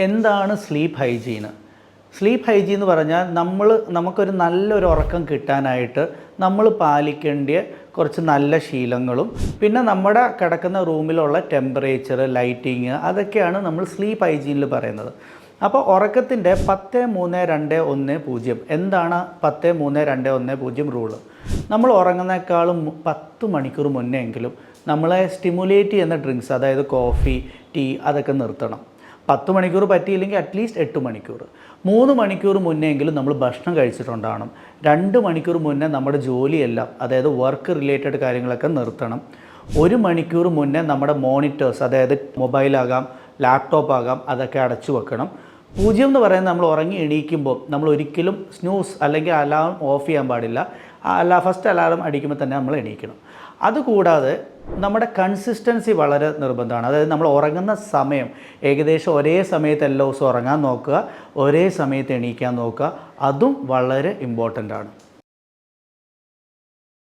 എന്താണ് sleep hygiene? Sleep hygiene എന്ന് പറഞ്ഞാൽ നമുക്കൊരു നല്ലൊരു ഉറക്കം കിട്ടാനായിട്ട് നമ്മൾ പാലിക്കേണ്ട കുറച്ച് നല്ല ശീലങ്ങളും പിന്നെ നമ്മുടെ കിടക്കുന്ന റൂമിലുള്ള ടെമ്പറേച്ചർ, ലൈറ്റിങ്, അതൊക്കെയാണ് നമ്മൾ സ്ലീപ്പ് ഹൈജീനിൽ പറയുന്നത്. അപ്പോൾ ഉറക്കത്തിൻ്റെ 10-3-2-1-0 എന്താണ് 10-3-2-1-0 റൂള്? നമ്മൾ ഉറങ്ങുന്നേക്കാളും 10 മണിക്കൂർ മുന്നേ എങ്കിലും നമ്മളെ സ്റ്റിമുലേറ്റ് ചെയ്യുന്ന ഡ്രിങ്ക്സ്, അതായത് കോഫി, ടീ, അതൊക്കെ നിർത്തണം. 10 മണിക്കൂർ പറ്റിയില്ലെങ്കിൽ അറ്റ്ലീസ്റ്റ് 8 മണിക്കൂർ. 3 മണിക്കൂർ മുന്നേ എങ്കിലും നമ്മൾ ഭക്ഷണം കഴിച്ചിട്ടുണ്ടാകണം. 2 മണിക്കൂർ മുന്നേ നമ്മുടെ ജോലിയെല്ലാം, അതായത് വർക്ക് റിലേറ്റഡ് കാര്യങ്ങളൊക്കെ നിർത്തണം. 1 മണിക്കൂർ മുന്നേ നമ്മുടെ മോണിറ്റേഴ്സ്, അതായത് മൊബൈലാകാം, ലാപ്ടോപ്പ് ആകാം, അതൊക്കെ അടച്ചു വെക്കണം. 0 എന്ന് പറയുന്നത് നമ്മൾ ഉറങ്ങി എണീക്കുമ്പോൾ നമ്മൾ ഒരിക്കലും സ്നൂസ് അല്ലെങ്കിൽ അലാറം ഓഫ് ചെയ്യാൻ പാടില്ല. ഫസ്റ്റ് അലാറം അടിക്കുമ്പോൾ തന്നെ നമ്മൾ എണീക്കണം. അതുകൂടാതെ നമ്മുടെ കൺസിസ്റ്റൻസി വളരെ നിർബന്ധമാണ്. അതായത് നമ്മൾ ഉറങ്ങുന്ന സമയം ഏകദേശം ഒരേ സമയത്ത് എല്ലാ ദിവസവും ഉറങ്ങാൻ നോക്കുക, ഒരേ സമയത്ത് എണീക്കാൻ നോക്കുക. അതും വളരെ ഇമ്പോർട്ടൻ്റ് ആണ്.